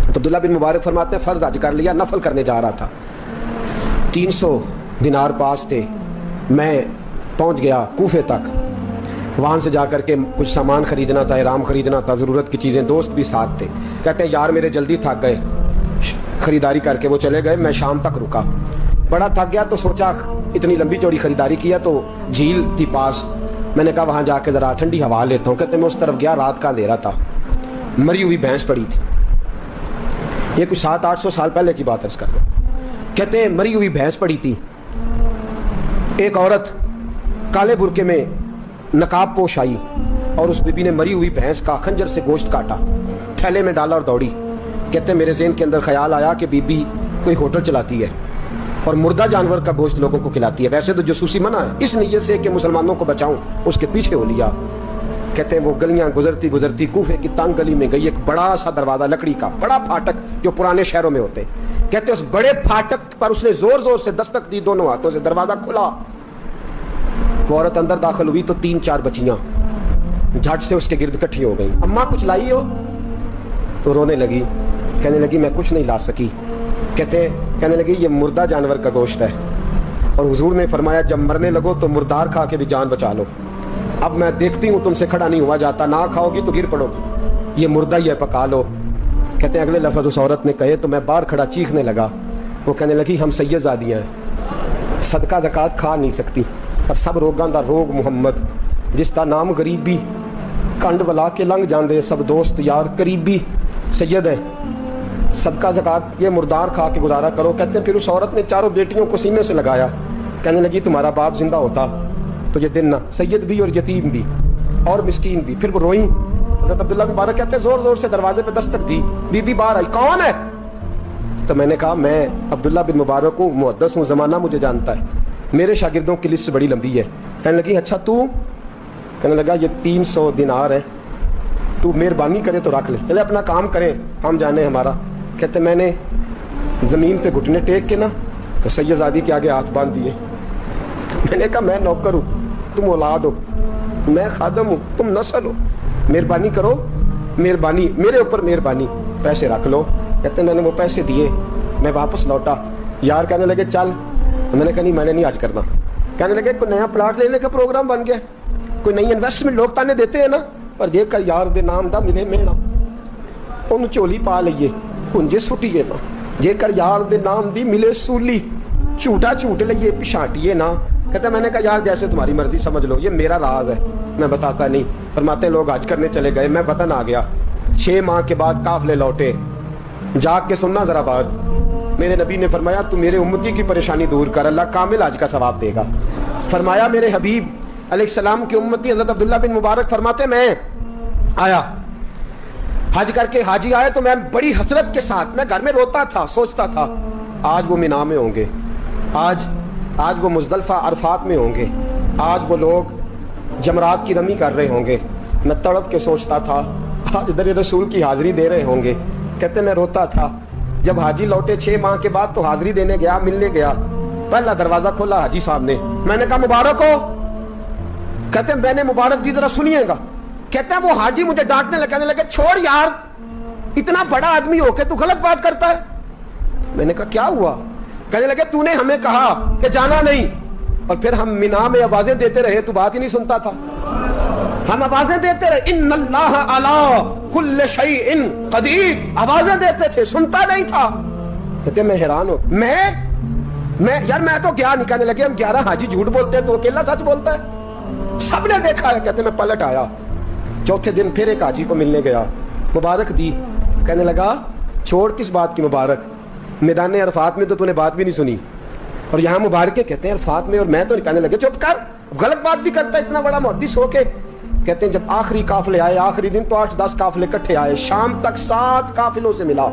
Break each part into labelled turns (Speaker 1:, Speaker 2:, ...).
Speaker 1: تو عبداللہ بن مبارک فرماتے ہیں فرض حج کر لیا, نفل کرنے جا رہا تھا, 300 دینار پاس تھے, میں پہنچ گیا کوفے تک, وہاں سے جا کر کے کچھ سامان خریدنا تھا, احرام خریدنا تھا, ضرورت کی چیزیں, دوست بھی ساتھ تھے. کہتے ہیں یار میرے جلدی تھک گئے, خریداری کر کے وہ چلے گئے, میں شام تک رکا, بڑا تھک گیا تو سوچا اتنی لمبی چوڑی خریداری کیا تو جھیل تھی پاس, میں نے کہا وہاں جا کے ذرا ٹھنڈی ہوا لیتا ہوں. کہتے ہیں میں اس طرف گیا, رات کا اندھیرا تھا, مری ہوئی بھینس پڑی تھی, یہ کچھ 700-800 سال پہلے کی بات عرض کر رہا ہوں. کہتے ہیں مری ہوئی بھینس پڑی تھی, ایک عورت کالے برقعے میں نقاب پوش آئی اور اس بی بی نے مری ہوئی بھینس کا خنجر سے گوشت کاٹا, تھیلے میں ڈالا اور دوڑی. کہتے ہیں میرے ذہن کے اندر خیال آیا کہ بی بی کوئی ہوٹل چلاتی ہے اور مردہ جانور کا گوشت لوگوں کو کھلاتی ہے, ویسے تو جاسوسی منع ہے, اس نیت سے کہ مسلمانوں کو بچاؤں اس کے پیچھے ہو لیا. کہتے ہیں وہ گلیاں گزرتی گزرتی کوفے کی تنگ گلی میں گئی, ایک بڑا سا دروازہ لکڑی کا, بڑا پھاٹک جو پرانے شہروں میں ہوتے. کہتے ہیں اس بڑے پھاٹک پر اس نے زور زور سے دستک دی, دونوں ہاتھوں سے دروازہ کھلا, وہ عورت اندر داخل ہوئی تو 3-4 بچیاں جھٹ سے اس کے گرد اکٹھی ہو گئیں. اماں کچھ لائی ہو؟ تو رونے لگی, کہنے لگی میں کچھ نہیں لا سکی. کہنے لگی یہ مردہ جانور کا گوشت ہے, اور حضور نے فرمایا جب مرنے لگو تو مردار کھا کے بھی جان بچا لو. اب میں دیکھتی ہوں تم سے کھڑا نہیں ہوا جاتا, نہ کھاؤ گی تو گر پڑو گی, یہ مردہ ہی ہے, پکا لو. کہتے ہیں اگلے لفظ اس عورت نے کہے تو میں باہر کھڑا چیخنے لگا. وہ کہنے لگی ہم سید زادیاں ہیں, صدقہ زکوٰۃ کھا نہیں سکتی, پر سب روگاں دا روگ محمد, جس کا نام غریبی, کنڈ ولا کے لنگ جاندے سب دوست یار قریبی, سید ہیں, صدقہ زکوٰۃ یہ مردار کھا کے گزارا کرو. کہتے ہیں پھر اس عورت نے چاروں بیٹیوں کو سینے سے لگایا, کہنے لگی تمہارا باپ زندہ ہوتا تو یہ دن نہ, سید بھی اور یتیم بھی اور مسکین بھی. پھر وہ روئیں. حضرت عبداللہ مبارک کہتے ہیں زور زور سے دروازے پہ دستک دی, بی بی باہر آئی, کون ہے؟ تو میں نے کہا میں عبداللہ بن مبارک ہوں, محدث ہوں, زمانہ مجھے جانتا ہے, میرے شاگردوں کی لسٹ بڑی لمبی ہے. کہنے لگی اچھا تو؟ کہنے لگا یہ 300 دینار ہے, تو مہربانی کرے تو رکھ لے, چلے اپنا کام کریں, ہم جانے ہمارا. کہتے میں نے زمین پہ گھٹنے ٹیک کے نا تو سید زادی کے آگے ہاتھ باندھ دیے. میں نے کہا میں نوکر ہوں, تم اولاد ہو, میں خادم ہوں, تم نسل ہو, مہربانی کرو, مہربانی میرے اوپر مہربانی, پیسے رکھ لو. کہتے میں نے وہ پیسے دیے, میں واپس لوٹا. یار کہنے لگے چل, میں نے کہا نہیں میں نے نہیں آج کرنا. کہنے لگے کوئی نیا پلاٹ لینے کا پروگرام بن گیا, کوئی نئی انویسٹمنٹ, لوگ تانے دیتے ہیں نا, پر دیکھ کر یار دے نام دا ملے مینا, ان چولی پا لئیے پنجے سٹیے نا, جے کر یار دے نام دی ملے سولی, جھوٹا جھوٹ لئیے پچھاٹیے نا. کہتا میں نے کہا یار جیسے تمہاری مرضی سمجھ لو, یہ میرا راز ہے, میں بتاتا نہیں. فرماتے لوگ حج کرنے چلے گئے, میں وطن آ گیا, 6 ماہ کے بعد قافلے لوٹے. جاگ کے سننا ذرا بات, میرے نبی نے فرمایا تو میرے امتی کی پریشانی دور کر, اللہ کامل حج کا ثواب دے گا. فرمایا میرے حبیب علیہ السلام کی امتی حضرت عبداللہ بن مبارک فرماتے میں آیا حج کر کے, حاجی آئے تو میں بڑی حسرت کے ساتھ, میں گھر میں روتا تھا, سوچتا تھا آج وہ مینا میں ہوں گے, آج وہ مزدلفہ عرفات میں ہوں گے, آج وہ لوگ جمرات کی رمی کر رہے ہوں گے. میں تڑپ کے سوچتا تھا آج در رسول کی حاضری دے رہے ہوں گے. کہتے میں روتا تھا. جب حاجی لوٹے 6 ماہ کے بعد تو حاضری دینے گیا, ملنے گیا, پہلا دروازہ کھولا حاجی صاحب نے, میں نے کہا مبارک ہو. کہتے ہیں میں نے مبارک دی, ذرا سنیے گا. کہتے ہیں وہ حاجی مجھے ڈانٹنے لگے, کہنے لگے چھوڑ یار, اتنا بڑا آدمی ہو کے تو غلط بات کرتا ہے. میں نے کہا کیا ہوا؟ کہنے لگے تو نے ہمیں کہا کہ جانا نہیں, اور پھر ہم مینا میں آوازیں دیتے رہے, تو بات ہی نہیں سنتا تھا. ہم آوازیں دیتے رہے, ان اللہ علی کل شیء قدیر, آوازیں دیتے تھے, سنتا نہیں تھا. کہتے میں حیران ہوں, میں یار میں تو کیا نہیں. کہنے لگے ہم 11 حاجی جھوٹ بولتے ہیں تو اکیلا سچ بولتا ہے, سب نے دیکھا ہے. کہتے میں پلٹ آیا, چوتھے دن پھر ایک حاجی کو ملنے گیا, مبارک دی. کہنے لگا چھوڑ کس بات کی مبارک, میدان عرفات میں تو نے بات بھی نہیں سنی, اور یہاں مبارکیں کہتے ہیں عرفات میں, اور میں تو نہیں. کہنے لگے چپ کر, غلط بات بھی کرتا ہے اتنا بڑا محدث ہو کے. کہتے ہیں جب آخری قافلے آئے, آخری دن تو 8-10 قافلے اکٹھے آئے, شام تک 7 قافلوں سے ملا.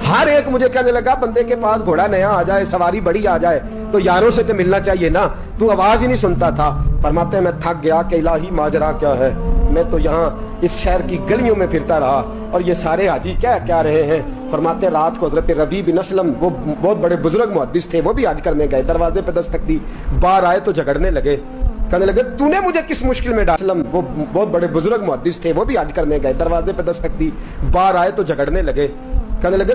Speaker 1: ہر ایک مجھے کہنے لگا بندے کے پاس گھوڑا نیا آ جائے, سواری بڑی آ جائے تو یاروں سے تو ملنا چاہیے نا, تو آواز ہی نہیں سنتا تھا. فرماتے ہیں میں تھک گیا کہ الہی ماجرا کیا ہے, میں تو یہاں اس شہر کی گلیوں میں پھرتا رہا, اور یہ سارے حاجی کیا رہے ہیں. فرماتے ہیں رات کو حضرت ربیع بن اسلم, وہ بہت بڑے بزرگ محدث تھے, وہ بھی حج کرنے گئے, دروازے پہ دستک دی, باہر آئے تو جھگڑنے لگے. کہنے لگے تو نے مجھے کس مشکل میں ڈالا. وہ بہت بڑے بزرگ محدث تھے, وہ بھی حج کرنے گئے, دروازے پہ دستک دی, باہر آئے تو جھگڑنے لگے. کہنے لگے